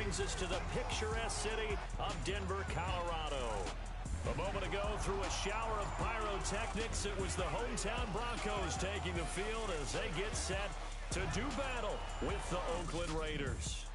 brings us to the picturesque city of Denver, Colorado. A moment ago, through a shower of pyrotechnics, it was the hometown Broncos taking the field as they get set to do battle with the Oakland Raiders.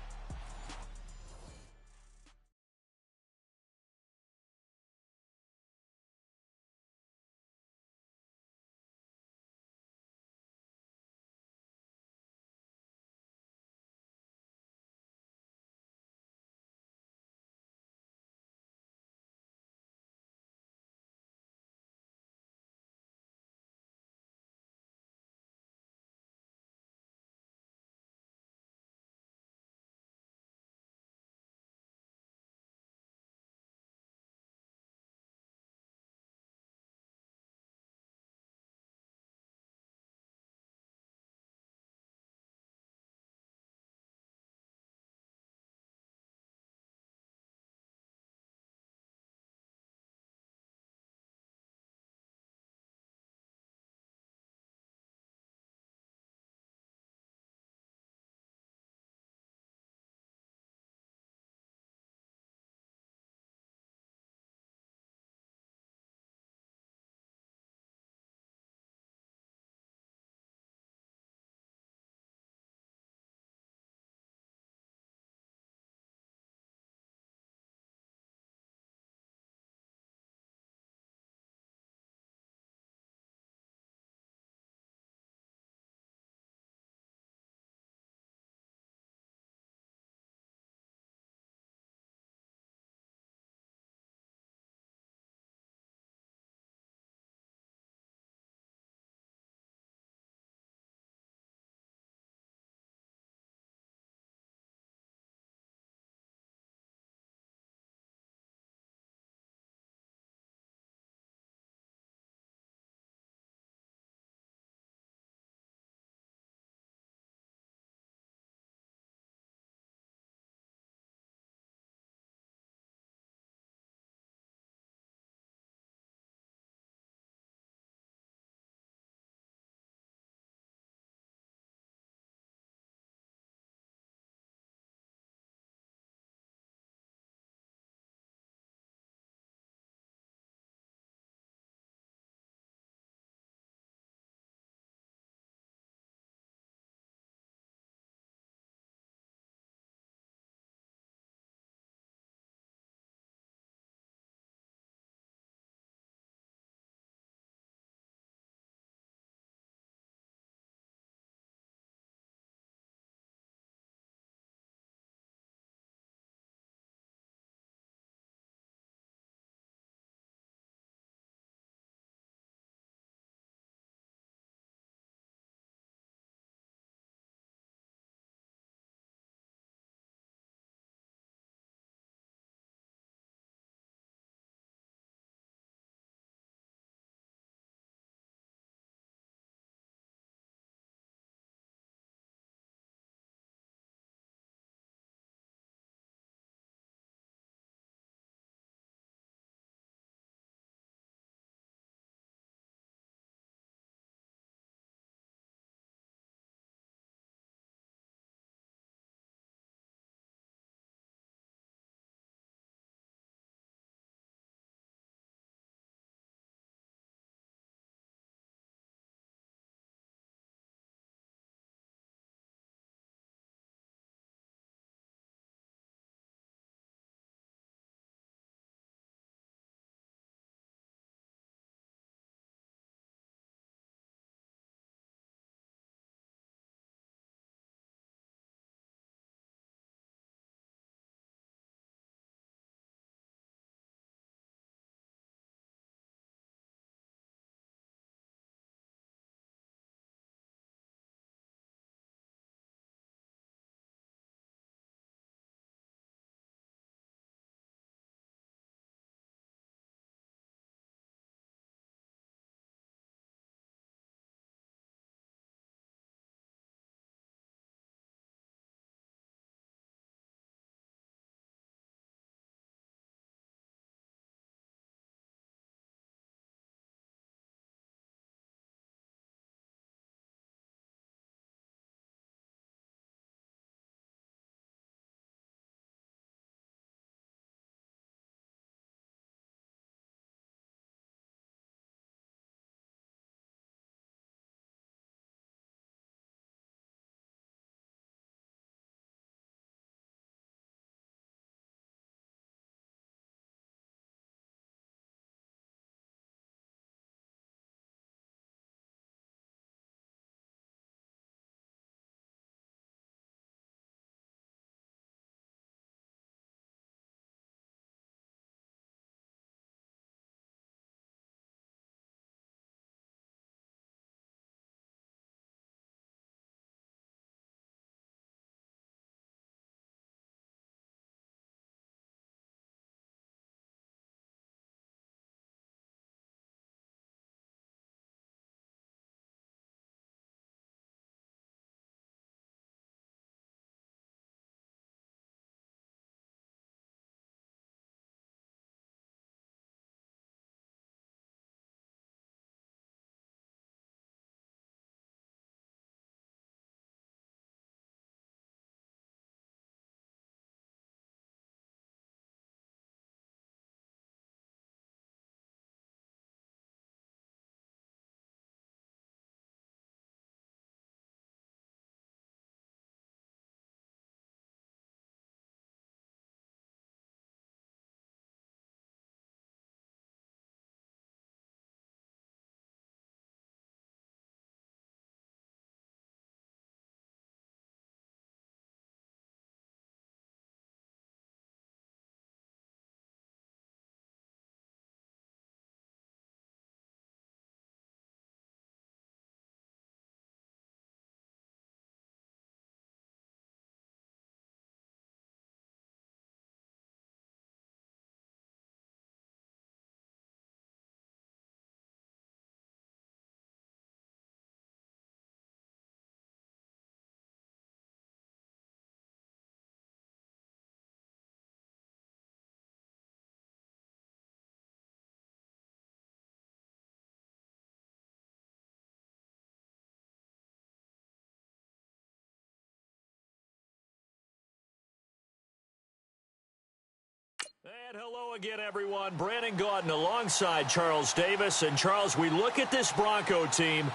Hello again, everyone. Brandon Gaudin alongside Charles Davis. And, Charles, we look at this Bronco team.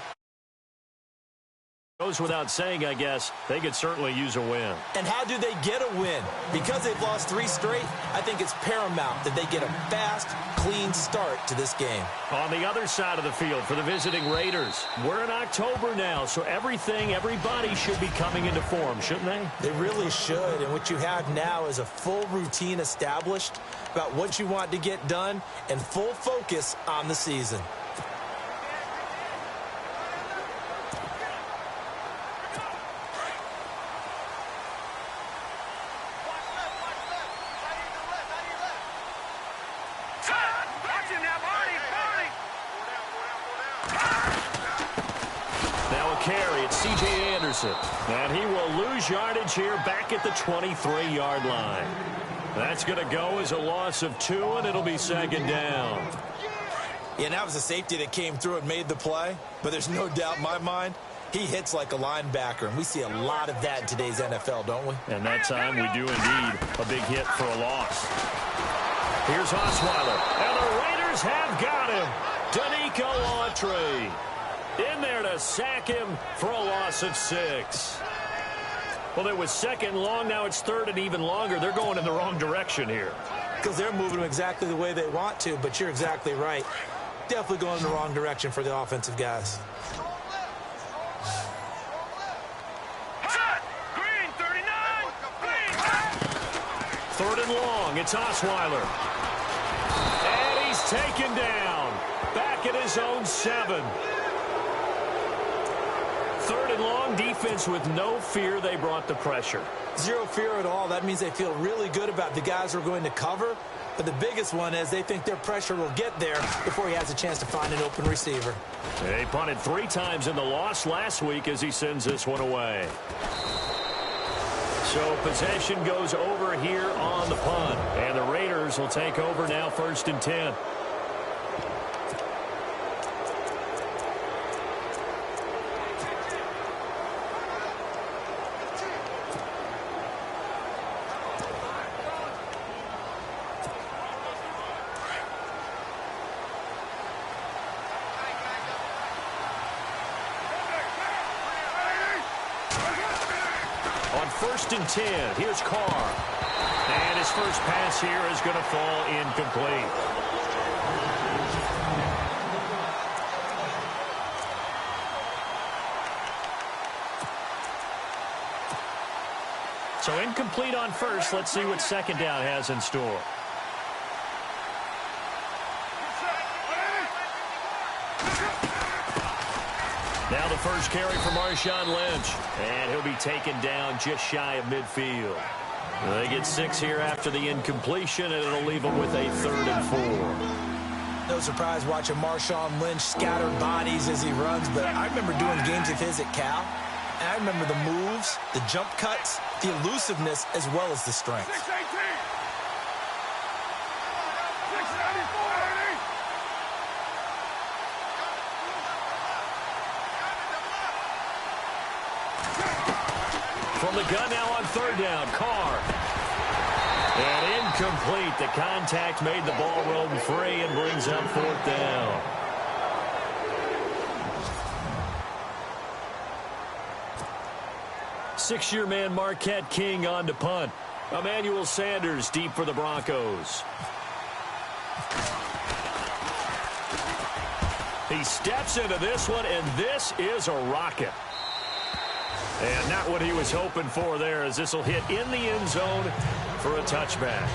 Goes without saying, I guess, they could certainly use a win. And how do they get a win? Because they've lost 3 straight, I think it's paramount that they get a fast, clean start to this game. On the other side of the field for the visiting Raiders, we're in October now, so everybody should be coming into form, shouldn't they? They really should, and what you have now is a full routine established about what you want to get done and full focus on the season. And he will lose yardage here back at the 23-yard line. That's going to go as a loss of 2, and it'll be second down. Yeah, and that was a safety that came through and made the play. But there's no doubt in my mind, he hits like a linebacker. And we see a lot of that in today's NFL, don't we? And that time we do indeed a big hit for a loss. Here's Osweiler. And the Raiders have got him. Danico Autry in there to sack him for a loss of 6. Well, it was second long. Now it's third and even longer. They're going in the wrong direction here. Because they're moving exactly the way they want to, but you're exactly right. Definitely going in the wrong direction for the offensive guys. Green, 39! Green! Third and long. It's Osweiler. And he's taken down. Back at his own 7. Third and long, defense with no fear. They brought the pressure. Zero fear at all. That means they feel really good about the guys who are going to cover. But the biggest one is they think their pressure will get there before he has a chance to find an open receiver. They punted 3 times in the loss last week as he sends this one away. So possession goes over here on the punt. And the Raiders will take over now, 1st and 10. On 1st and 10, here's Carr. And his first pass here is going to fall incomplete. So incomplete on first. Let's see what second down has in store. Now the first carry for Marshawn Lynch. And he'll be taken down just shy of midfield. They get 6 here after the incompletion, and it'll leave them with a 3rd and 4. No surprise watching Marshawn Lynch scatter bodies as he runs, but I remember doing games of his at Cal, and I remember the moves, the jump cuts, the elusiveness, as well as the strength. 618! 694! From the gun now on 3rd down, Carr. And incomplete. The contact made the ball roam free and brings up 4th down. Six-year man Marquette King on to punt. Emmanuel Sanders deep for the Broncos. He steps into this one, and this is a rocket. And not what he was hoping for there, as this will hit in the end zone for a touchback.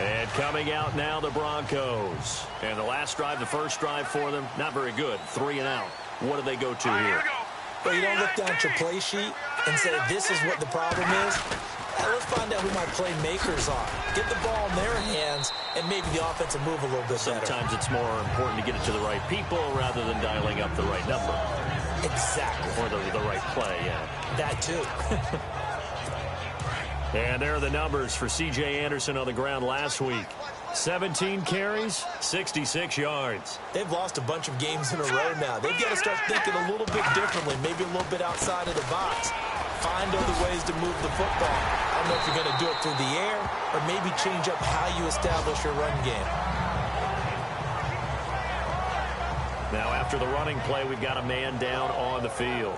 And coming out now, the Broncos. And the last drive, the first drive for them, not very good. 3 and out. What do they go to here? Well, you don't look down at your play sheet and say, this is what the problem is. Let's find out who my playmakers are. Get the ball in their hands, and maybe the offense will move a little bit better. Sometimes it's more important to get it to the right people rather than dialing up the right number. Exactly. Or the right play, yeah. That too. And there are the numbers for C.J. Anderson on the ground last week. 17 carries, 66 yards. They've lost a bunch of games in a row now. They've got to start thinking a little bit differently, maybe a little bit outside of the box. Find other ways to move the football. I don't know if you're going to do it through the air or maybe change up how you establish your run game. Now after the running play, we've got a man down on the field.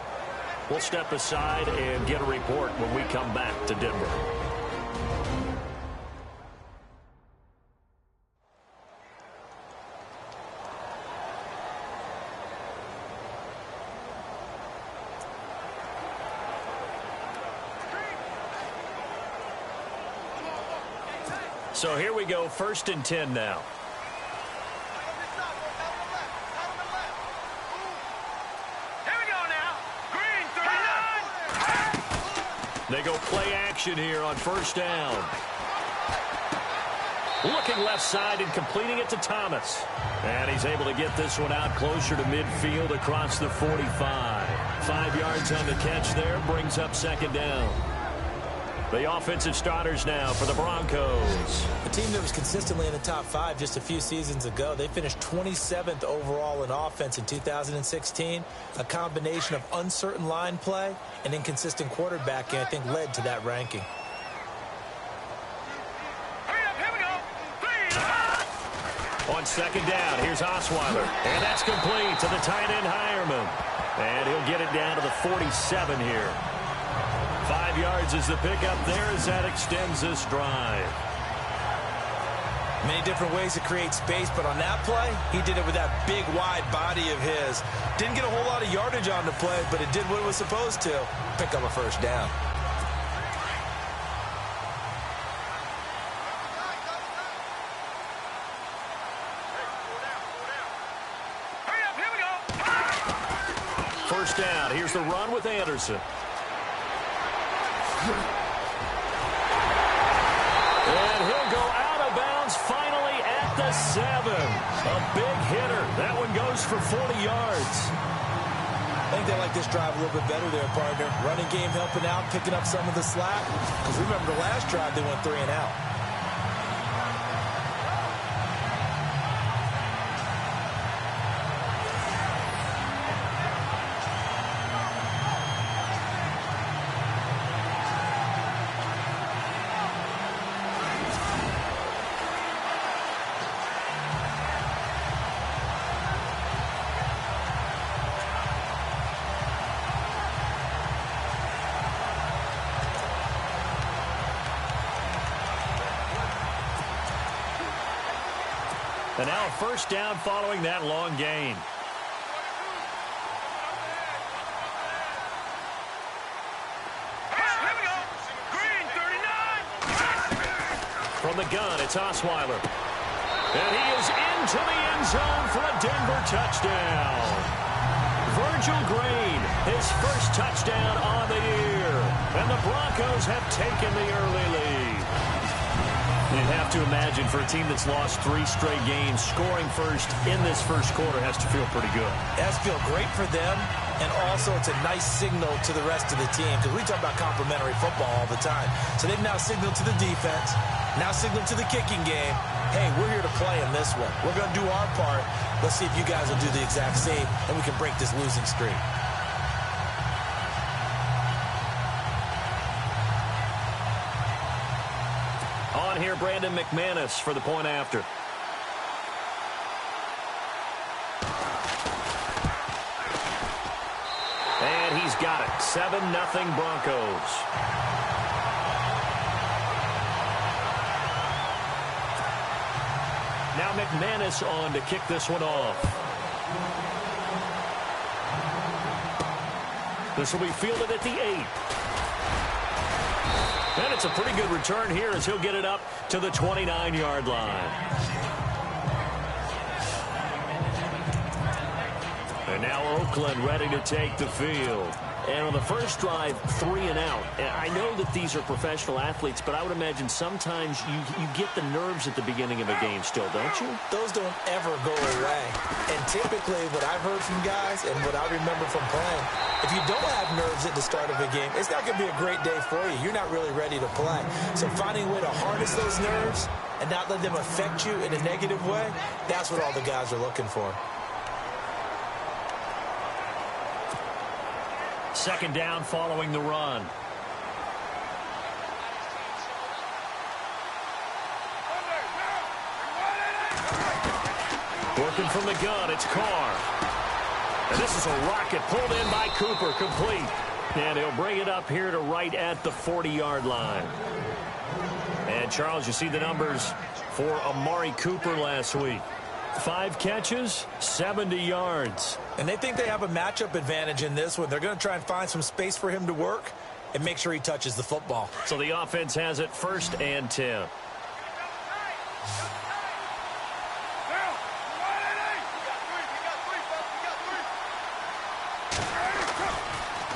We'll step aside and get a report when we come back to Denver. So here we go, 1st and 10 now. They go play action here on 1st down. Looking left side and completing it to Thomas. And he's able to get this one out closer to midfield across the 45. 5 yards on the catch there, brings up 2nd down. The offensive starters now for the Broncos. A team that was consistently in the top 5 just a few seasons ago. They finished 27th overall in offense in 2016. A combination of uncertain line play and inconsistent quarterbacking, I think, led to that ranking. On 2nd down, here's Osweiler. And that's complete to the tight end Hireman. And he'll get it down to the 47 here. 5 yards is the pickup there as that extends this drive. Many different ways to create space, but on that play, he did it with that big, wide body of his. Didn't get a whole lot of yardage on the play, but it did what it was supposed to. Pick up a 1st down. First down, here's the run with Anderson. And he'll go out of bounds finally at the 7. A big hitter. That one goes for 40 yards. I think they like this drive a little bit better there, partner. Running game helping out, picking up some of the slack. Because remember the last drive, they went 3 and out. And now a 1st down following that long gain. Here we go. Green, 39. From the gun, it's Osweiler. And he is into the end zone for a Denver touchdown. Virgil Green, his 1st touchdown on the year. And the Broncos have taken the early lead. You'd have to imagine for a team that's lost 3 straight games, scoring first in this 1st quarter has to feel pretty good. It has to feel great for them, and also it's a nice signal to the rest of the team, because we talk about complementary football all the time. So they've now signaled to the defense, now signaled to the kicking game, hey, we're here to play in this one. We're going to do our part. Let's see if you guys will do the exact same, and we can break this losing streak. On here, Brandon McManus for the point after. And he's got it. 7-0 Broncos. Now McManus on to kick this one off. This will be fielded at the 8. And it's a pretty good return here as he'll get it up to the 29-yard line. And now Oakland ready to take the field. And on the first drive, 3 and out. And I know that these are professional athletes, but I would imagine sometimes you get the nerves at the beginning of a game still, don't you? Those don't ever go away. And typically what I've heard from guys and what I remember from playing, if you don't have nerves at the start of a game, it's not going to be a great day for you. You're not really ready to play. So finding a way to harness those nerves and not let them affect you in a negative way, that's what all the guys are looking for. Second down following the run. Working from the gun, it's Carr. And this is a rocket pulled in by Cooper, complete. And he'll bring it up here to right at the 40-yard line. And, Charles, you see the numbers for Amari Cooper last week. 5 catches, 70 yards. And they think they have a matchup advantage in this one. They're going to try and find some space for him to work and make sure he touches the football. So the offense has it 1st and 10.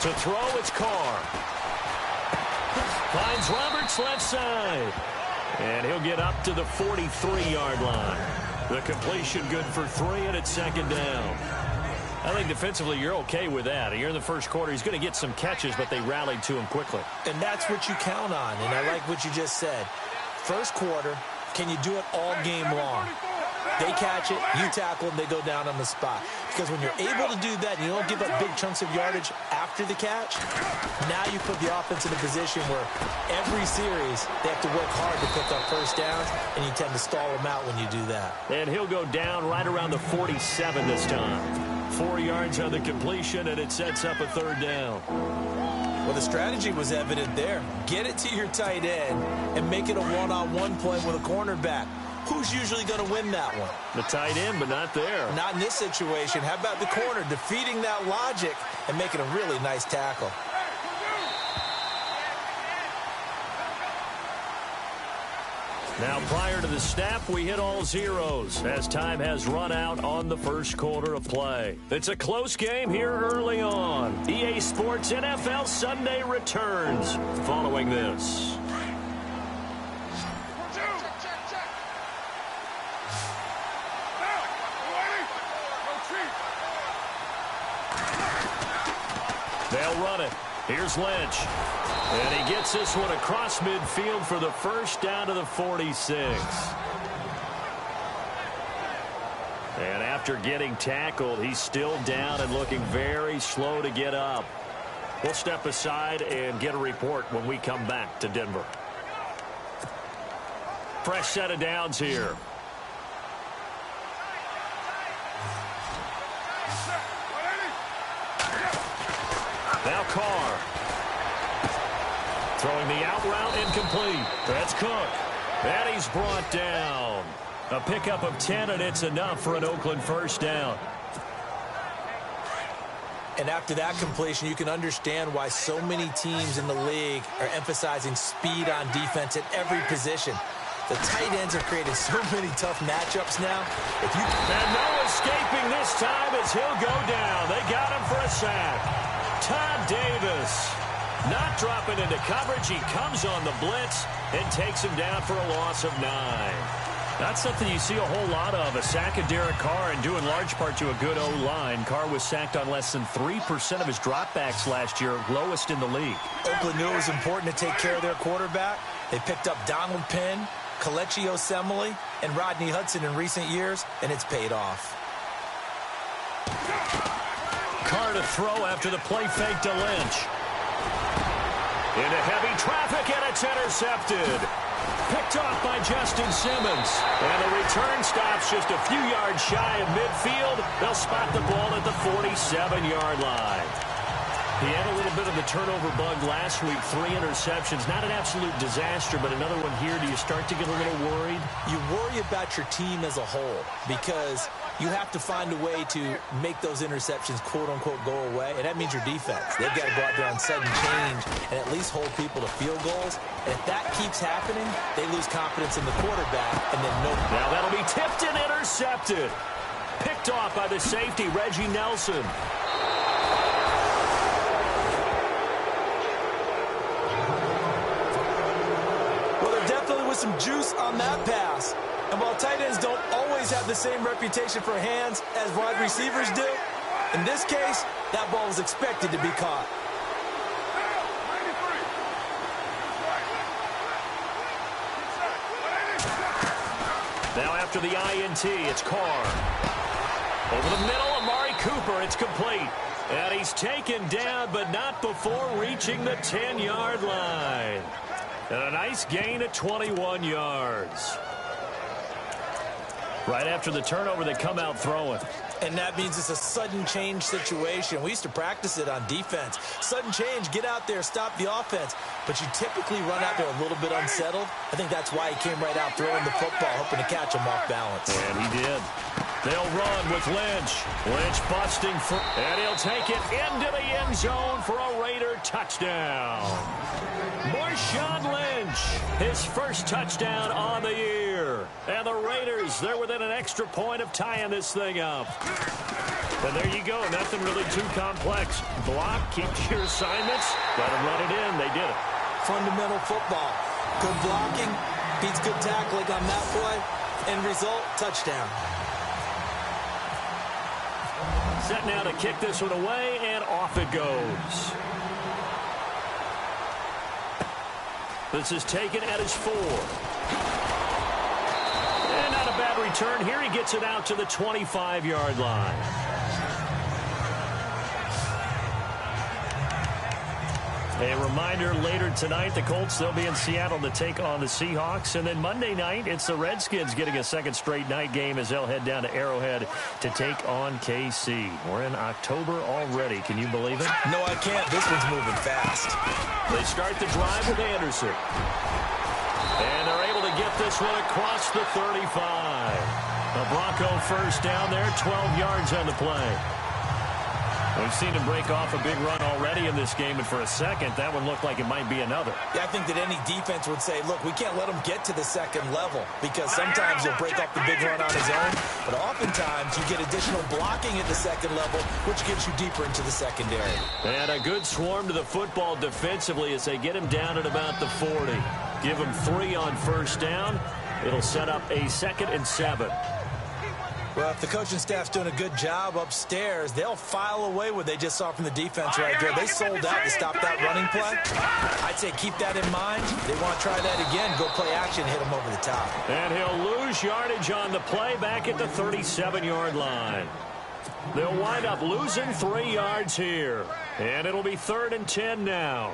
To throw, it's Carr. Finds Roberts left side. And he'll get up to the 43-yard line. The completion good for 3, and it's 2nd down. I think defensively you're okay with that. You're in the first quarter. He's going to get some catches, but they rallied to him quickly. And that's what you count on, and I like what you just said. First quarter, can you do it all game long? They catch it, you tackle them, they go down on the spot. Because when you're able to do that and you don't give up big chunks of yardage after the catch, now you put the offense in a position where every series they have to work hard to pick up first downs, and you tend to stall them out when you do that. And he'll go down right around the 47 this time. 4 yards on the completion, and it sets up a 3rd down. Well, the strategy was evident there. Get it to your tight end and make it a one-on-one play with a cornerback. Who's usually going to win that one? The tight end, but not there. Not in this situation. How about the corner defeating that logic and making a really nice tackle? Now, prior to the snap, we hit all zeros as time has run out on the first quarter of play. It's a close game here early on. EA Sports NFL Sunday returns following this. They'll run it. Here's Lynch. And he gets this one across midfield for the first down to the 46. And after getting tackled, he's still down and looking very slow to get up. We'll step aside and get a report when we come back to Denver. Fresh set of downs here. Now Carr. Throwing the out route incomplete. That's Cook. And he's brought down. A pickup of 10, and it's enough for an Oakland first down. And after that completion, you can understand why so many teams in the league are emphasizing speed on defense at every position. The tight ends have created so many tough matchups now. And no escaping this time as he'll go down. They got him for a sack. Todd Davis not dropping into coverage. He comes on the blitz and takes him down for a loss of 9. That's something you see a whole lot of, a sack of Derek Carr, and due in large part to a good O-line. Carr was sacked on less than 3% of his dropbacks last year, lowest in the league. Oakland knew it was important to take care of their quarterback. They picked up Donald Penn, Kelechi Osemele, and Rodney Hudson in recent years, and it's paid off. Carr to throw after the play fake to Lynch. Into heavy traffic, and it's intercepted. Picked off by Justin Simmons. And the return stops just a few yards shy of midfield. They'll spot the ball at the 47-yard line. He had a little bit of the turnover bug last week, 3 interceptions. Not an absolute disaster, but another one here. Do you start to get a little worried? You worry about your team as a whole because you have to find a way to make those interceptions, quote-unquote, go away, and that means your defense. They've got to go out there on sudden change and at least hold people to field goals. And if that keeps happening, they lose confidence in the quarterback, and then Now that'll be tipped and intercepted. Picked off by the safety, Reggie Nelson. some juice on that pass. And while tight ends don't always have the same reputation for hands as wide receivers do, in this case, that ball was expected to be caught. Now after the INT, it's Carr. Over the middle, Amari Cooper, it's complete. And he's taken down, but not before reaching the 10-yard line. And a nice gain of 21 yards. Right after the turnover, they come out throwing. And that means it's a sudden change situation. We used to practice it on defense. Sudden change, get out there, stop the offense. But you typically run out there a little bit unsettled. I think that's why he came right out throwing the football, hoping to catch him off balance. And he did. They'll run with Lynch. Lynch busting for, and he'll take it into the end zone for a Raider touchdown. Marshawn Lynch, his first touchdown on the year. And the Raiders, they're within an extra point of tying this thing up. And there you go, nothing really too complex. Block, keep your assignments, let them run it in. They did it. Fundamental football. Good blocking, beats good tackling on that play. End result, touchdown. Set now to kick this one away, and off it goes. This is taken at his 4. And not a bad return here. He gets it out to the 25-yard line. A reminder, later tonight, the Colts, they'll be in Seattle to take on the Seahawks. And then Monday night, it's the Redskins getting a second straight night game as they'll head down to Arrowhead to take on KC. We're in October already. Can you believe it? No, I can't. This one's moving fast. They start the drive with Anderson. And they're able to get this one across the 35. A Bronco first down there, 12 yards on the play. We've seen him break off a big run already in this game, and for a second, that one looked like it might be another. Yeah, I think that any defense would say, look, we can't let him get to the second level because sometimes he'll break off the big run on his own, but oftentimes you get additional blocking at the second level, which gets you deeper into the secondary. And a good swarm to the football defensively as they get him down at about the 40. Give him 3 on first down. It'll set up a 2nd and 7. Well, if the coaching staff's doing a good job upstairs, they'll file away what they just saw from the defense right there. They sold out to stop that running play. I'd say keep that in mind. They want to try that again. Go play action, hit them over the top. And he'll lose yardage on the play back at the 37-yard line. They'll wind up losing 3 yards here. And it'll be 3rd and 10 now.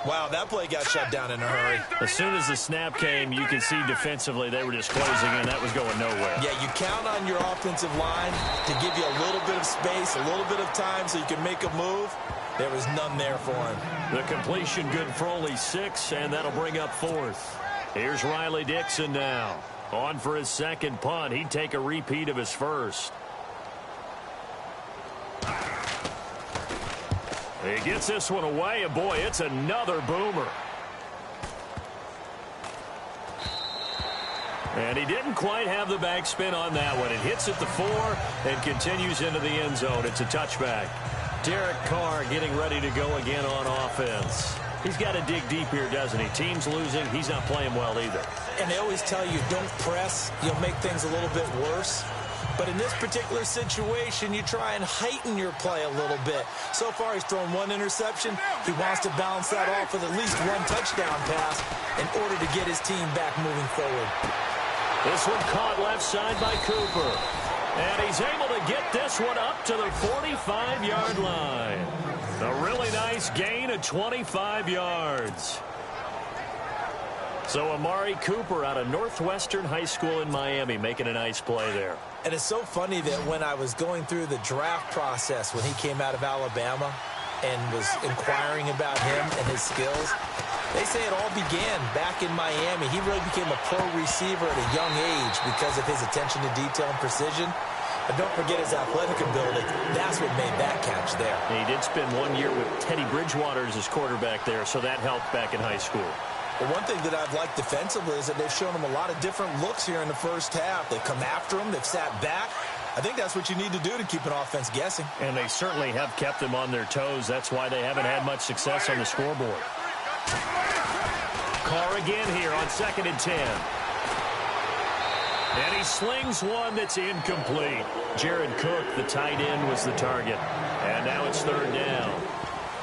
Wow, that play got shut down in a hurry. As soon as the snap came, you could see defensively they were just closing in. That was going nowhere. Yeah, you count on your offensive line to give you a little bit of space, a little bit of time so you can make a move. There was none there for him. The completion good for only 6, and that'll bring up 4th. Here's Riley Dixon now. On for his second punt. He'd take a repeat of his first. He gets this one away, and boy, it's another boomer. And he didn't quite have the backspin on that one. It hits at the 4 and continues into the end zone. It's a touchback. Derek Carr getting ready to go again on offense. He's got to dig deep here, doesn't he? Team's losing. He's not playing well either. And they always tell you, don't press. You'll make things a little bit worse. But in this particular situation, you try and heighten your play a little bit. So far, he's thrown 1 interception. He wants to balance that off with at least 1 touchdown pass in order to get his team back moving forward. This one caught left side by Cooper. And he's able to get this one up to the 45-yard line. A really nice gain of 25 yards. So Amari Cooper out of Northwestern High School in Miami making a nice play there. And it's so funny that when I was going through the draft process when he came out of Alabama and was inquiring about him and his skills, they say it all began back in Miami. He really became a pro receiver at a young age because of his attention to detail and precision. But don't forget his athletic ability. That's what made that catch there. He did spend 1 year with Teddy Bridgewater as his quarterback there, so that helped back in high school. Well, one thing that I've liked defensively is that they've shown him a lot of different looks here in the first half. They've come after him. They've sat back. I think that's what you need to do to keep an offense guessing. And they certainly have kept them on their toes. That's why they haven't had much success on the scoreboard. Carr again here on 2nd and 10. And he slings one that's incomplete. Jared Cook, the tight end, was the target. And now it's 3rd down.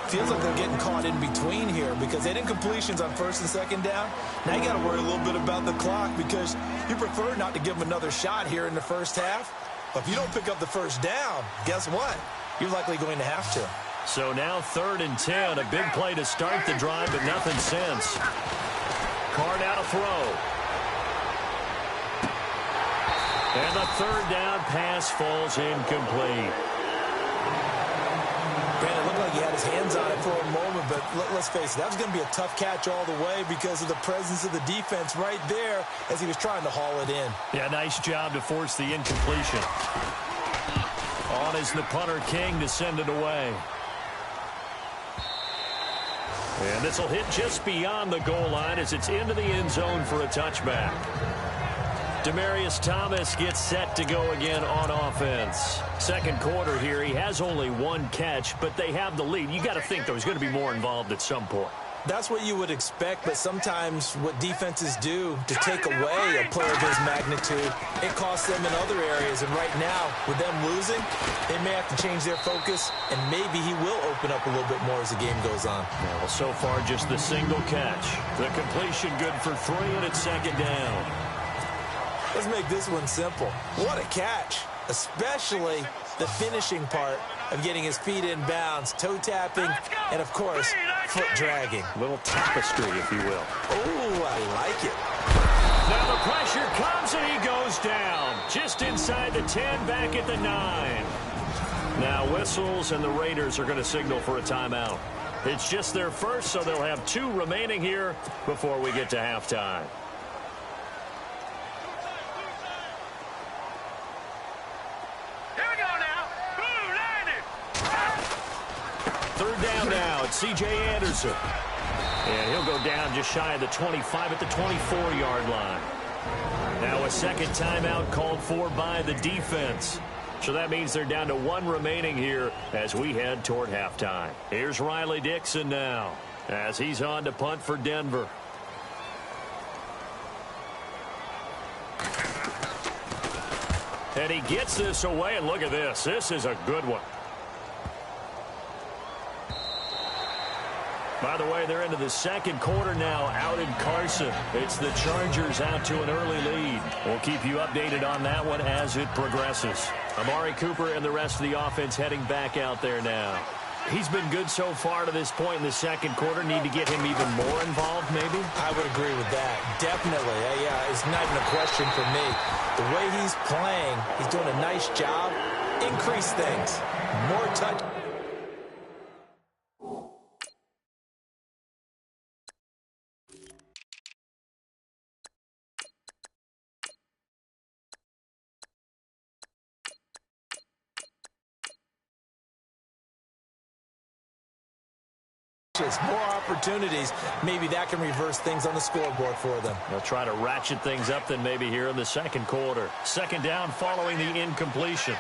Feels like they're getting caught in between here because they did incompletions on 1st and 2nd down. Now you got to worry a little bit about the clock because you prefer not to give them another shot here in the first half. But if you don't pick up the 1st down, guess what? You're likely going to have to. So now 3rd and 10, a big play to start the drive, but nothing since. Carr now to throw. And the 3rd down pass falls incomplete. Brandon, it looked like he had his hands on it for a moment, but let's face it, that was going to be a tough catch all the way because of the presence of the defense right there as he was trying to haul it in. Yeah, nice job to force the incompletion. On is the punter King to send it away. And this will hit just beyond the goal line as it's into the end zone for a touchback. Demaryius Thomas gets set to go again on offense. 2nd quarter here, he has only 1 catch, but they have the lead. You got to think there's going to be more involved at some point. That's what you would expect, but sometimes what defenses do to take away a player of his magnitude, it costs them in other areas. And right now, with them losing, they may have to change their focus, and maybe he will open up a little bit more as the game goes on. Yeah, well, so far, just the single catch. The completion good for 3, and it's 2nd down. Let's make this one simple. What a catch, especially the finishing part of getting his feet in bounds, toe tapping, and, of course, foot dragging. Little tapestry, if you will. Oh, I like it. Now the pressure comes, and he goes down. Just inside the 10, back at the 9. Now whistles, and the Raiders are going to signal for a timeout. It's just their first, so they'll have 2 remaining here before we get to halftime. Now it's C.J. Anderson. And he'll go down just shy of the 25 at the 24-yard line. Now a 2nd timeout called for by the defense. So that means they're down to 1 remaining here as we head toward halftime. Here's Riley Dixon now as he's on to punt for Denver. And he gets this away, and look at this. This is a good one. By the way, they're into the 2nd quarter now out in Carson. It's the Chargers out to an early lead. We'll keep you updated on that one as it progresses. Amari Cooper and the rest of the offense heading back out there now. He's been good so far to this point in the 2nd quarter. Need to get him even more involved, maybe? I would agree with that. Definitely. Yeah, it's not even a question for me. The way he's playing, he's doing a nice job. Increase things. More touch. More opportunities, maybe that can reverse things on the scoreboard for them. They'll try to ratchet things up then maybe here in the 2nd quarter. 2nd down following the incompletion.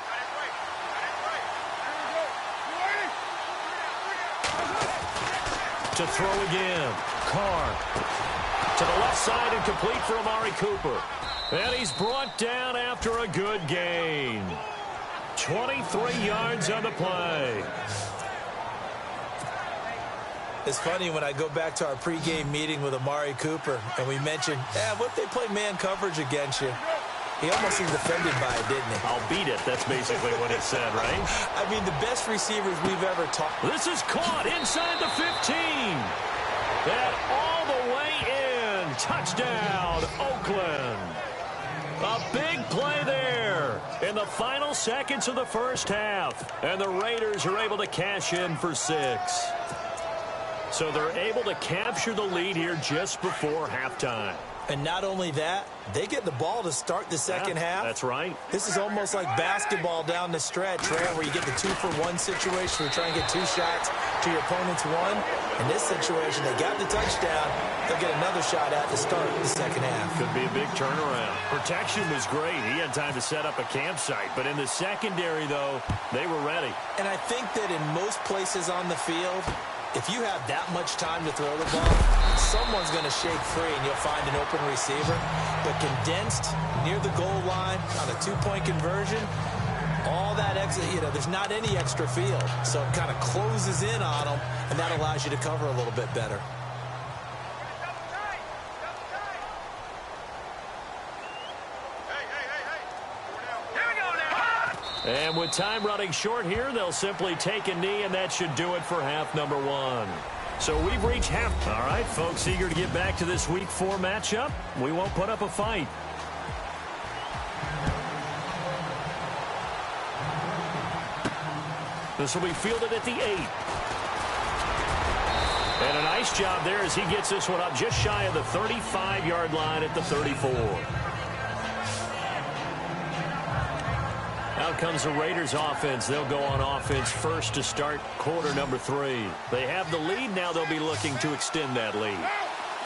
To throw again. Carr. To the left side and complete for Amari Cooper. And he's brought down after a good gain. 23 yards on the play. It's funny when I go back to our pregame meeting with Amari Cooper and we mentioned, what if they play man coverage against you? He almost seemed offended by it, didn't he? I'll beat it. That's basically what he said, right? I mean, the best receivers we've ever taught. This is caught inside the 15. That all the way in. Touchdown, Oakland. A big play there in the final seconds of the first half. And the Raiders are able to cash in for 6. So they're able to capture the lead here just before halftime. And not only that, they get the ball to start the second half. That's right. This is almost like basketball down the stretch, right, where you get the 2-for-1 situation where you try and get 2 shots. after your opponent's won. In this situation, they got the touchdown. They'll get another shot at to start the second half. Could be a big turnaround. Protection was great. He had time to set up a campsite. But in the secondary, though, they were ready. And I think that in most places on the field, if you have that much time to throw the ball, someone's going to shake free and you'll find an open receiver. But condensed near the goal line on a two-point conversion, all that extra, there's not any extra field. So it kind of closes in on them, and that allows you to cover a little bit better. And with time running short here, they'll simply take a knee, and that should do it for half number one. So we've reached half. All right, folks, eager to get back to this Week 4 matchup. We won't put up a fight. This will be fielded at the 8. And a nice job there as he gets this one up just shy of the 35-yard line at the 34. Out comes the Raiders offense. They'll go on offense first to start quarter number 3. They have the lead. Now they'll be looking to extend that lead.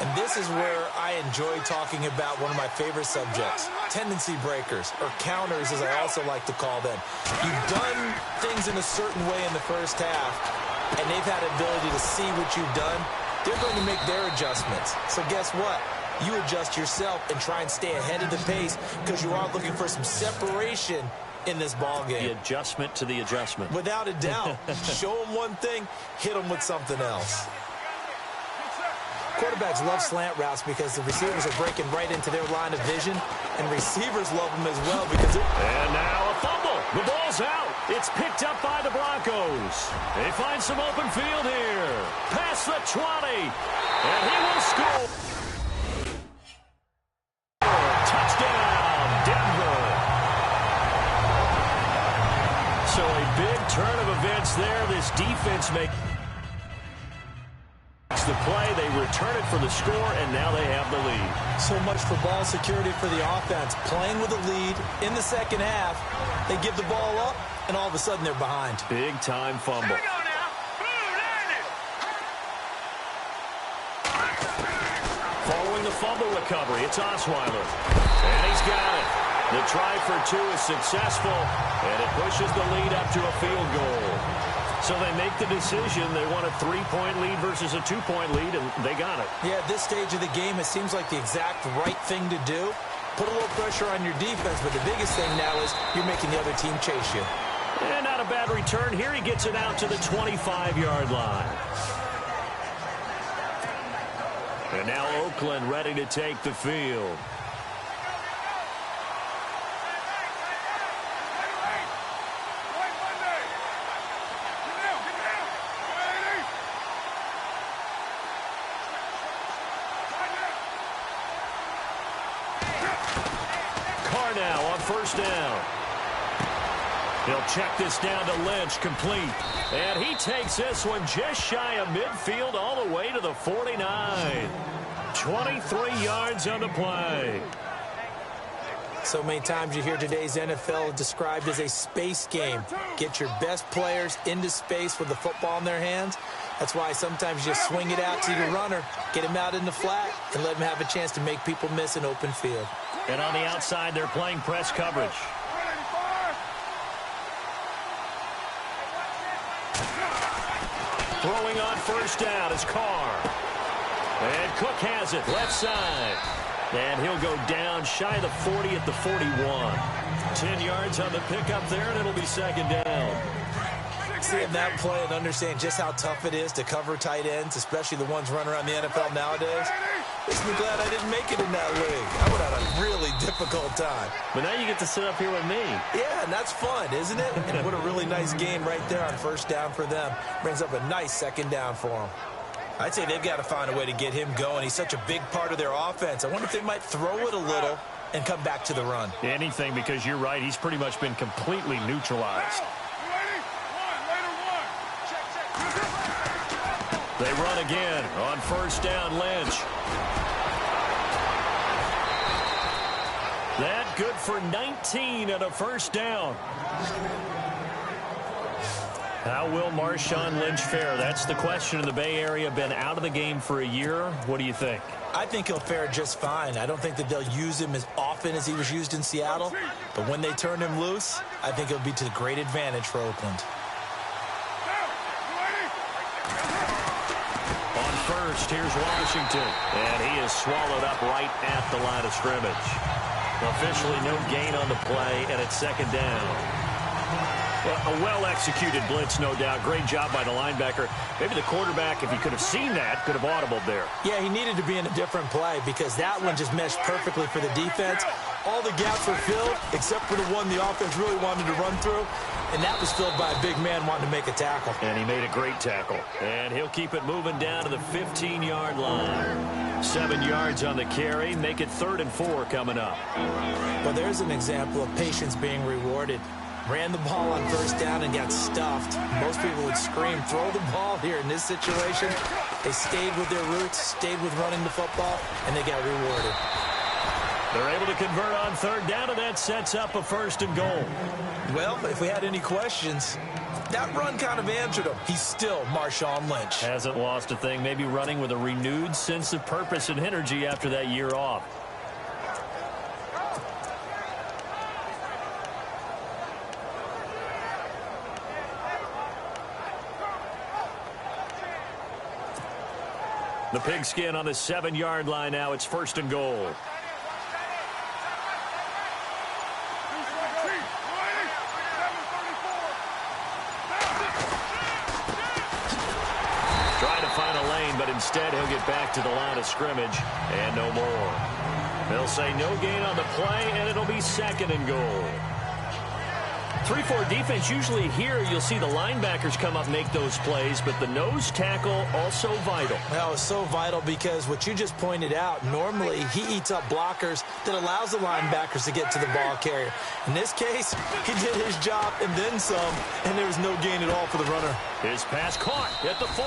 And this is where I enjoy talking about one of my favorite subjects, tendency breakers, or counters as I also like to call them. You've done things in a certain way in the first half, and they've had the ability to see what you've done. They're going to make their adjustments. So guess what? You adjust yourself and try and stay ahead of the pace because you are looking for some separation in this ball game. The adjustment to the adjustment. Without a doubt. Show them one thing, hit them with something else. Quarterbacks love slant routes because the receivers are breaking right into their line of vision, and receivers love them as well because And now a fumble. The ball's out. It's picked up by the Broncos. They find some open field here. Past the 20. And he will score. Touchdown, Denver. So a big turn of events there. This defense makes the play. They return it for the score, and now they have the lead. So much for ball security for the offense. Playing with a lead in the second half, they give the ball up, and all of a sudden they're behind. Big-time fumble. Following the fumble recovery, it's Osweiler. And he's got it. The try for 2 is successful, and it pushes the lead up to a field goal. So they make the decision. They want a 3-point lead versus a 2-point lead, and they got it. Yeah, at this stage of the game, it seems like the exact right thing to do. Put a little pressure on your defense, but the biggest thing now is you're making the other team chase you. And not a bad return here. He gets it out to the 25-yard line. And now Oakland ready to take the field. Now on first down. He'll check this down to Lynch, complete. And he takes this one just shy of midfield all the way to the 49. 23 yards on the play. So many times you hear today's NFL described as a space game. Get your best players into space with the football in their hands. That's why sometimes you just swing it out to your runner, get him out in the flat, and let him have a chance to make people miss an open field. And on the outside, they're playing press coverage. Throwing on first down is Carr. And Cook has it, left side. And he'll go down shy of the 40 at the 41. 10 yards on the pickup there, and it'll be second down. Seeing that play and understand just how tough it is to cover tight ends, especially the ones running around the NFL nowadays, makes me glad I didn't make it in that league. I would have had a really difficult time. But now you get to sit up here with me. Yeah, and that's fun, isn't it? And what a really nice game right there on first down for them. Brings up a nice second down for them. I'd say they've got to find a way to get him going. He's such a big part of their offense. I wonder if they might throw it a little and come back to the run. Anything, because you're right. He's pretty much been completely neutralized. They run again on first down, Lynch. That good for 19 and a first down. How will Marshawn Lynch fare? That's the question in the Bay Area. Been out of the game for a year. What do you think? I think he'll fare just fine. I don't think that they'll use him as often as he was used in Seattle. But when they turn him loose, I think it'll be to great advantage for Oakland. On first, here's Washington. And he is swallowed up right at the line of scrimmage. Officially no gain on the play, and it's second down. Well, a well-executed blitz, no doubt. Great job by the linebacker. Maybe the quarterback, if he could have seen that, could have audibled there. Yeah, he needed to be in a different play because that one just meshed perfectly for the defense. All the gaps were filled except for the one the offense really wanted to run through, and that was filled by a big man wanting to make a tackle. And he made a great tackle. And he'll keep it moving down to the 15-yard line. 7 yards on the carry. Make it 3rd and 4 coming up. Well, there's an example of patience being rewarded. Ran the ball on first down and got stuffed. Most people would scream, throw the ball here. In this situation, they stayed with their roots, stayed with running the football, and they got rewarded. They're able to convert on 3rd down, and that sets up a 1st and goal. Well, if we had any questions, that run kind of answered him. He's still Marshawn Lynch. Hasn't lost a thing, maybe running with a renewed sense of purpose and energy after that year off. The pigskin on the 7-yard line now. It's 1st and goal. Trying to find a lane, but instead he'll get back to the line of scrimmage and no more. They'll say no gain on the play, and it'll be 2nd and goal. 3-4 defense, usually here you'll see the linebackers come up and make those plays, but the nose tackle also vital. Well, it's so vital because what you just pointed out, normally he eats up blockers that allows the linebackers to get to the ball carrier. In this case, he did his job and then some, and there was no gain at all for the runner. His pass caught at the 4.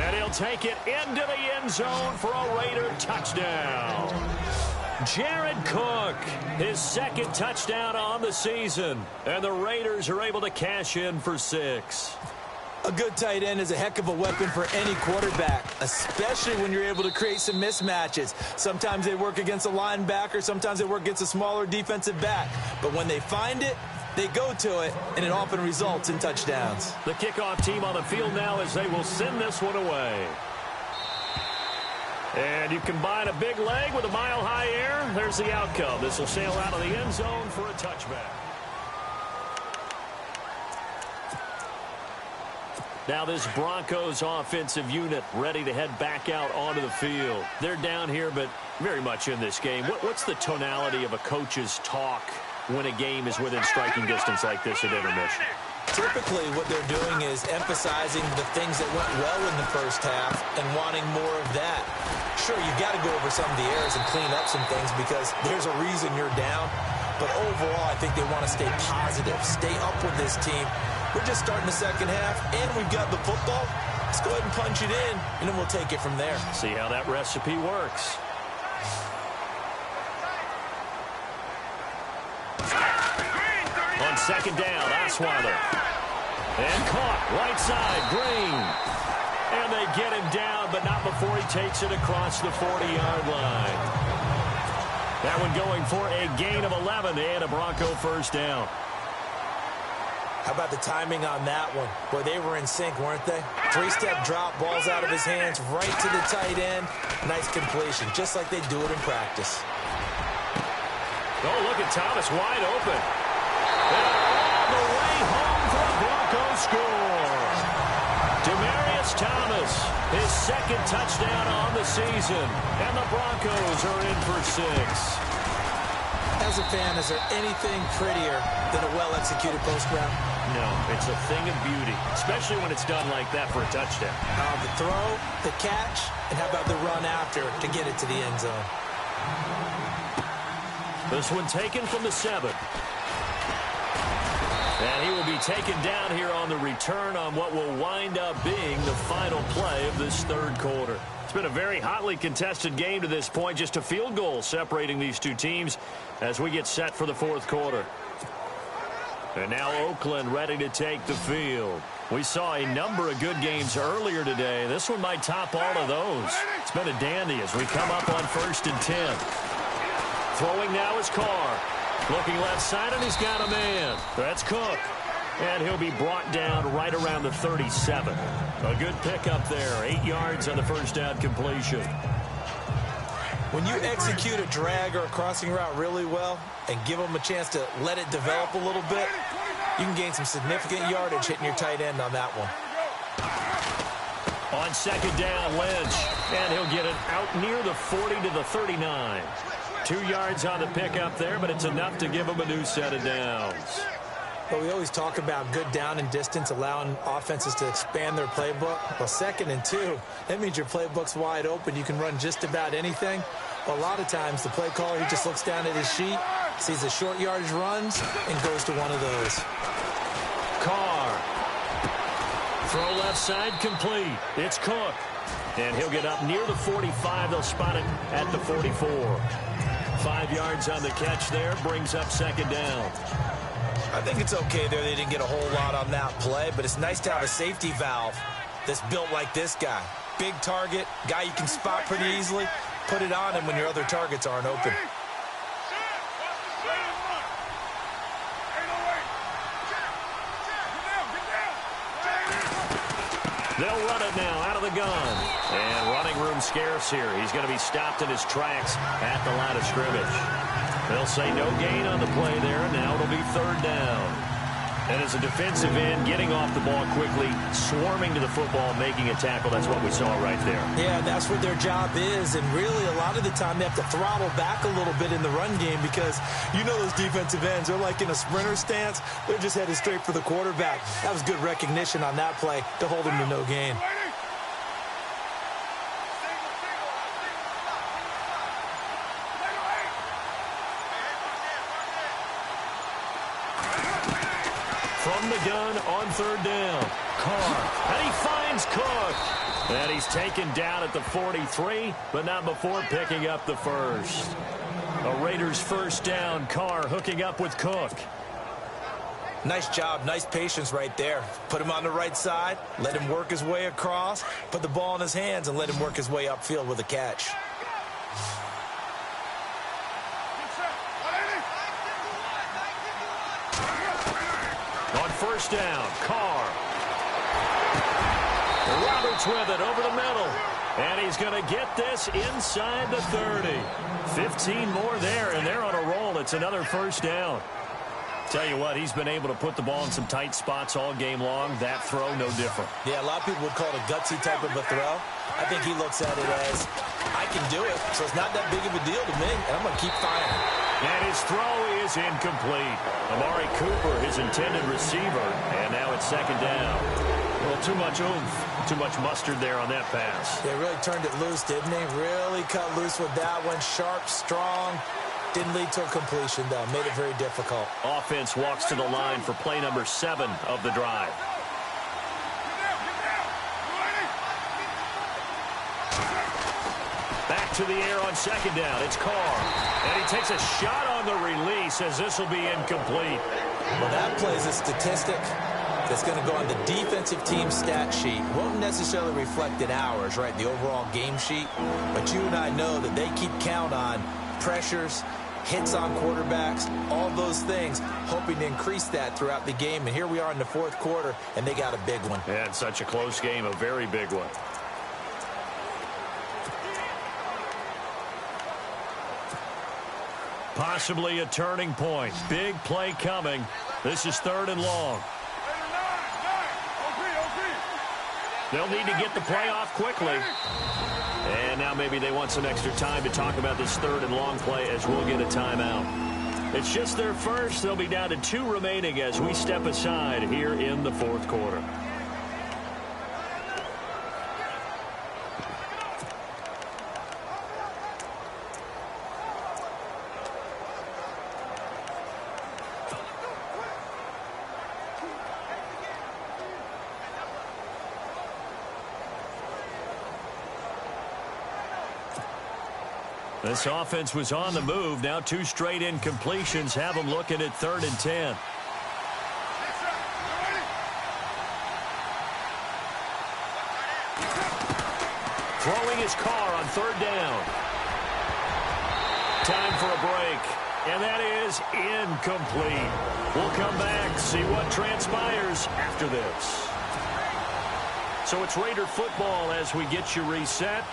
And he'll take it into the end zone for a Raider touchdown. Jared Cook, his 2nd touchdown on the season. And the Raiders are able to cash in for 6. A good tight end is a heck of a weapon for any quarterback, especially when you're able to create some mismatches. Sometimes they work against a linebacker, sometimes they work against a smaller defensive back. But when they find it, they go to it, and it often results in touchdowns. The kickoff team on the field now as they will send this one away. And you combine a big leg with a mile-high air. There's the outcome. This will sail out of the end zone for a touchback. Now this Broncos offensive unit ready to head back out onto the field. They're down here, but very much in this game. What's the tonality of a coach's talk when a game is within striking distance like this at intermission? Typically, what they're doing is emphasizing the things that went well in the first half and wanting more of that. Sure, you've got to go over some of the errors and clean up some things because there's a reason you're down. But overall, I think they want to stay positive, stay up with this team. We're just starting the second half, and we've got the football. Let's go ahead and punch it in, and then we'll take it from there. See how that recipe works. On 2nd down, Osweiler. And caught, right side, Green. And they get him down, but not before he takes it across the 40-yard line. That one going for a gain of 11 and a Bronco 1st down. How about the timing on that one? Boy, they were in sync, weren't they? 3-step drop, balls out of his hands, right to the tight end. Nice completion, just like they do it in practice. Oh, look at Thomas, wide open. And all the way home for a Bronco score. Demaryius Thomas, his 2nd touchdown on the season. And the Broncos are in for 6. As a fan, is there anything prettier than a well-executed post route? No, it's a thing of beauty, especially when it's done like that for a touchdown. The throw, the catch, and how about the run after to get it to the end zone? This one taken from the 7. And he will be taken down here on the return on what will wind up being the final play of this 3rd quarter. It's been a very hotly contested game to this point. Just a field goal separating these two teams as we get set for the 4th quarter. And now Oakland ready to take the field. We saw a number of good games earlier today. This one might top all of those. It's been a dandy as we come up on 1st and 10. Throwing now is Carr. Looking left side, and he's got a man. That's Cook. And he'll be brought down right around the 37. A good pickup there. 8 yards on the first down completion. When you execute a drag or a crossing route really well and give them a chance to let it develop a little bit, you can gain some significant yardage hitting your tight end on that one. On 2nd down, Lynch. And he'll get it out near the 40 to the 39. 2 yards on the pickup there, but it's enough to give him a new set of downs. But we always talk about good down and distance, allowing offenses to expand their playbook. Well, 2nd and 2, that means your playbook's wide open. You can run just about anything. But a lot of times, the play caller, he just looks down at his sheet, sees the short yardage runs, and goes to one of those. Carr. Throw left side complete. It's Cook. And he'll get up near the 45. They'll spot it at the 44. 5 yards on the catch there. Brings up 2nd down. I think it's okay there. They didn't get a whole lot on that play, but it's nice to have a safety valve that's built like this guy. Big target, guy you can spot pretty easily. Put it on him when your other targets aren't open. They'll run it now out of the gun. And running room scarce here. He's going to be stopped in his tracks at the line of scrimmage. They'll say no gain on the play there. Now it'll be 3rd down. And as a defensive end, getting off the ball quickly, swarming to the football, making a tackle, that's what we saw right there. Yeah, that's what their job is. And really, a lot of the time, they have to throttle back a little bit in the run game because you know those defensive ends, they're like in a sprinter stance. They're just headed straight for the quarterback. That was good recognition on that play to hold him to no gain. From the gun on 3rd down. Carr. And he finds Cook. And he's taken down at the 43, but not before picking up the first. A Raiders 1st down. Carr hooking up with Cook. Nice job. Nice patience right there. Put him on the right side. Let him work his way across. Put the ball in his hands and let him work his way upfield with a catch. On 1st down, Carr. Roberts with it over the middle. And he's going to get this inside the 30. 15 more there, and they're on a roll. It's another 1st down. Tell you what, he's been able to put the ball in some tight spots all game long. That throw, no different. Yeah, a lot of people would call it a gutsy type of a throw. I think he looks at it as, I can do it, so it's not that big of a deal to me, and I'm going to keep firing. And his throw is incomplete. Amari Cooper, his intended receiver, and now it's 2nd down. Well, too much oomph, too much mustard there on that pass. They really turned it loose, didn't they? Really cut loose with that one. Sharp, strong. Didn't lead to a completion, though. Made it very difficult. Offense walks to the line for play number 7 of the drive. Back to the air on 2nd down. It's Carr. And he takes a shot on the release as this will be incomplete. Well, that plays a statistic that's going to go on the defensive team stat sheet. Won't necessarily reflect in ours, right, the overall game sheet. But you and I know that they keep count on pressures, hits on quarterbacks, all those things, hoping to increase that throughout the game. And here we are in the 4th quarter, and they got a big one. Yeah, it's such a close game, a very big one. Possibly a turning point. Big play coming. This is 3rd and long. They'll need to get the play off quickly. And now maybe they want some extra time to talk about this 3rd and long play as we'll get a timeout. It's just their first. They'll be down to 2 remaining as we step aside here in the 4th quarter. This offense was on the move. Now 2 straight incompletions have them looking at 3rd and 10. Throwing his car on third down. Time for a break. And that is incomplete. We'll come back, see what transpires after this. So it's Raider football as we get you reset.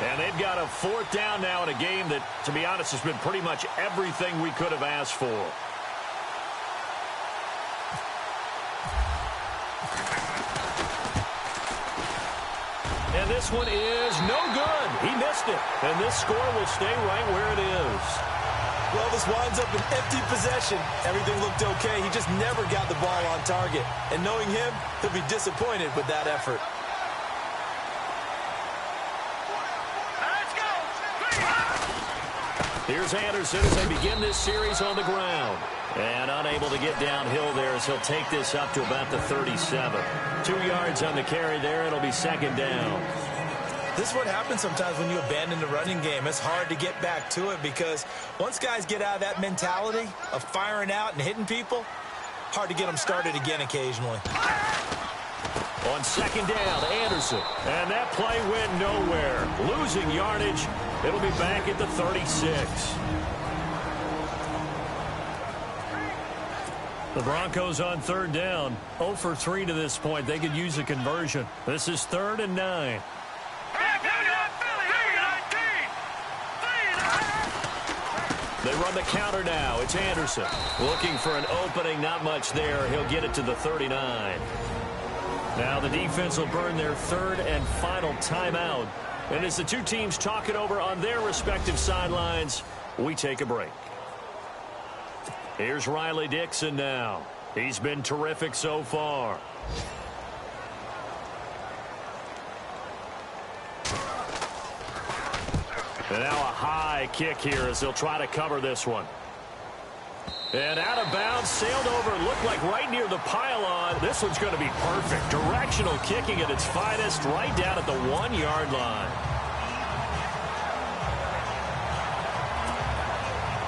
And they've got a fourth down now in a game that, to be honest, has been pretty much everything we could have asked for. And this one is no good. He missed it. And this score will stay right where it is. Well, this winds up an empty possession. Everything looked okay. He just never got the ball on target. And knowing him, he'll be disappointed with that effort. Let's go. Here's Anderson as they begin this series on the ground. And unable to get downhill there as he'll take this up to about the 37. 2 yards on the carry there. It'll be second down. This is what happens sometimes when you abandon the running game. It's hard to get back to it because once guys get out of that mentality of firing out and hitting people, hard to get them started again occasionally. On second down, Anderson. And that play went nowhere. Losing yardage. It'll be back at the 36. The Broncos on third down. 0 for 3 to this point. They could use a conversion. This is 3rd and 9. They run the counter now. It's Anderson. Looking for an opening. Not much there. He'll get it to the 39. Now the defense will burn their third and final timeout. And as the two teams talk it over on their respective sidelines, we take a break. Here's Riley Dixon now. He's been terrific so far. And now a high kick here as they'll try to cover this one. And out of bounds, sailed over, looked like right near the pylon. This one's going to be perfect. Directional kicking at its finest, right down at the 1-yard line.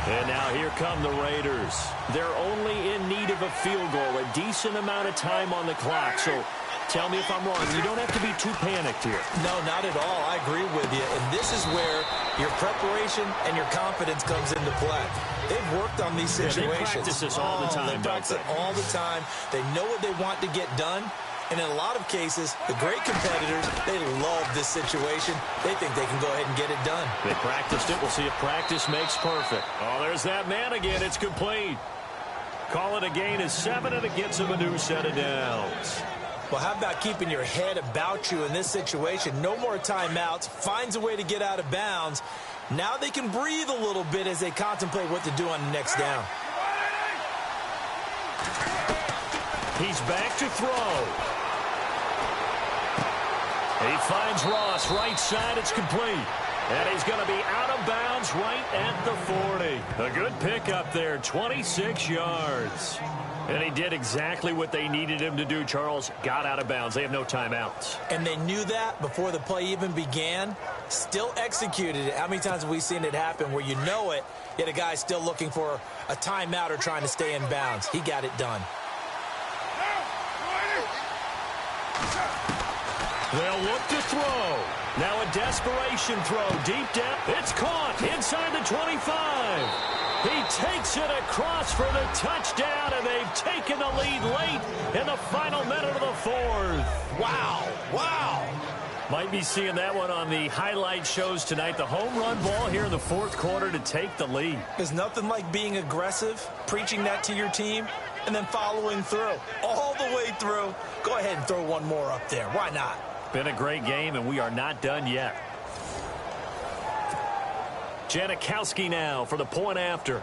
And now here come the Raiders. They're only in need of a field goal, a decent amount of time on the clock. So tell me if I'm wrong. You don't have to be too panicked here. No, not at all. I agree with you. And this is where your preparation and your confidence comes into play. They've worked on these situations. Yeah, they practice this all the time, They practice it all the time. They know what they want to get done. And in a lot of cases, the great competitors, they love this situation. They think they can go ahead and get it done. They practiced it. We'll see if practice makes perfect. Oh, there's that man again. It's complete. Call it a gain of 7, and it gets him a new set of downs. Well, how about keeping your head about you in this situation? No more timeouts. Finds a way to get out of bounds. Now they can breathe a little bit as they contemplate what to do on the next down. He's back to throw. He finds Ross right side. It's complete. And he's going to be out of bounds right at the 40. A good pickup there, 26 yards. And he did exactly what they needed him to do, Charles. Got out of bounds. They have no timeouts. And they knew that before the play even began. Still executed it. How many times have we seen it happen where you know it, yet a guy's still looking for a timeout or trying to stay in bounds? He got it done. They'll look to throw. Now a desperation throw deep down. It's caught inside the 25. He takes it across for the touchdown, and they've taken the lead late in the final minute of the fourth. Wow. Wow. Might be seeing that one on the highlight shows tonight. The home run ball here in the fourth quarter to take the lead. There's nothing like being aggressive, preaching that to your team, and then following through. All the way through. Go ahead and throw one more up there. Why not? Been a great game, and we are not done yet. Janikowski now for the point after.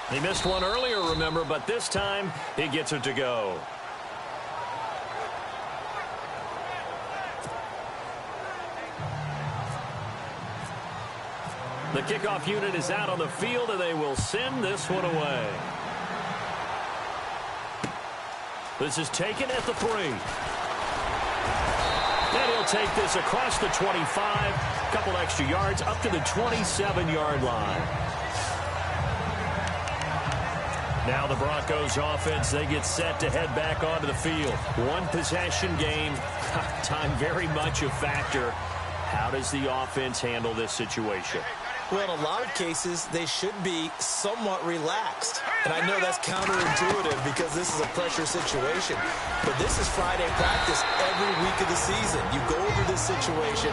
He missed one earlier, remember, but this time he gets it to go. The kickoff unit is out on the field, and they will send this one away. This is taken at the 3. And he'll take this across the 25, a couple extra yards, up to the 27-yard line. Now the Broncos offense, they get set to head back onto the field. One possession game, time very much a factor. How does the offense handle this situation? Well, in a lot of cases, they should be somewhat relaxed. And I know that's counterintuitive because this is a pressure situation. But this is Friday practice every week of the season. You go over this situation,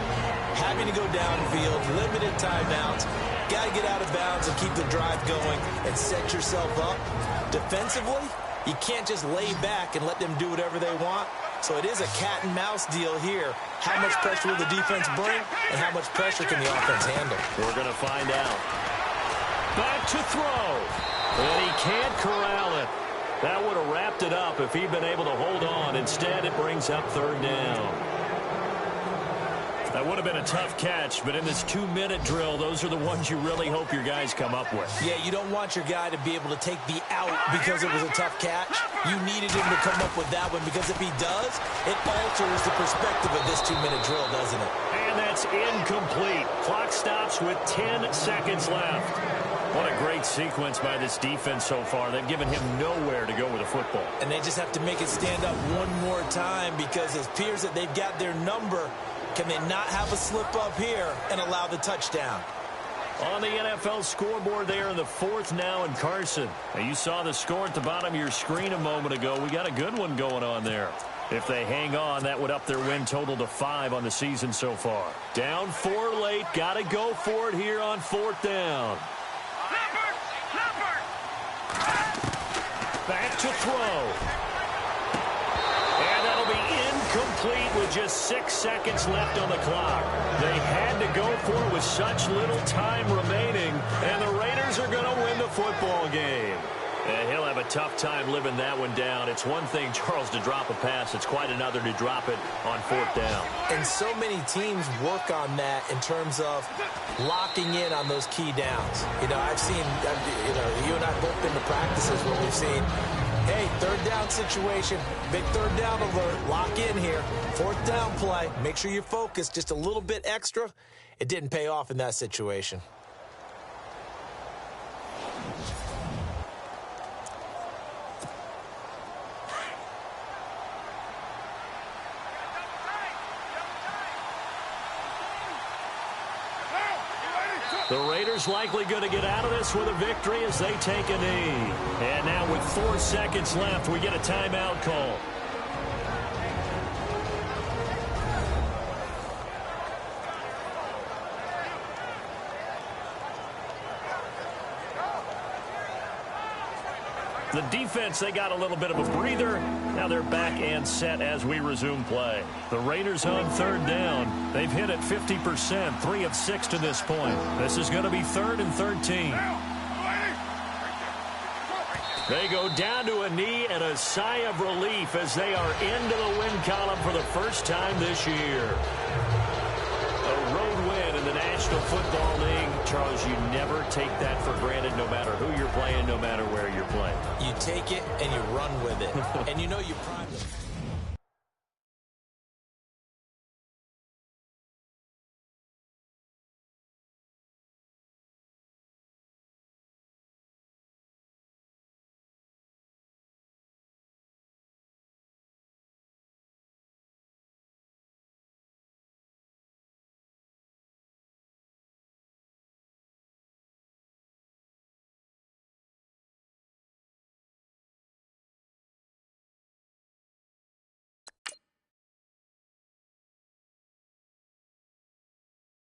having to go downfield, limited timeouts, got to get out of bounds and keep the drive going and set yourself up. Defensively, you can't just lay back and let them do whatever they want. So it is a cat and mouse deal here. How much pressure will the defense bring, and how much pressure can the offense handle? We're going to find out. Back to throw. And he can't corral it. That would have wrapped it up if he'd been able to hold on. Instead, it brings up third down. That would have been a tough catch, but in this 2-minute drill, those are the ones you really hope your guys come up with. Yeah, you don't want your guy to be able to take the out because it was a tough catch. You needed him to come up with that one because if he does, it alters the perspective of this 2-minute drill, doesn't it? And that's incomplete. Clock stops with 10 seconds left. What a great sequence by this defense so far. They've given him nowhere to go with the football. And they just have to make it stand up one more time because it appears that they've got their number. Can they not have a slip up here and allow the touchdown? On the NFL scoreboard there in the 4th now in Carson. Now you saw the score at the bottom of your screen a moment ago. We got a good one going on there. If they hang on, that would up their win total to 5 on the season so far. Down 4 late. Got to go for it here on 4th down. Back to throw. And that'll be incomplete with just 6 seconds left on the clock. They had to go for it with such little time remaining, and the Raiders are going to win the football game. And he'll have a tough time living that one down. It's one thing, Charles, to drop a pass. It's quite another to drop it on 4th down. And so many teams work on that in terms of locking in on those key downs. You know, I've seen, you and I both been to practices where we've seen, hey, 3rd down situation, big 3rd down alert, lock in here, 4th down play, make sure you're focused just a little bit extra. It didn't pay off in that situation. The Raiders likely going to get out of this with a victory as they take a knee. And now with 4 seconds left, we get a timeout call. The defense, they got a little bit of a breather. Now they're back and set as we resume play. The Raiders on 3rd down. They've hit it 50%, 3 of 6 to this point. This is going to be 3rd and 13. They go down to a knee and a sigh of relief as they are into the win column for the first time this year. A road win in the National Football League. Charles, you never take that for granted no matter who you're playing, no matter where you're playing. You take it and you run with it. And you know you prime them.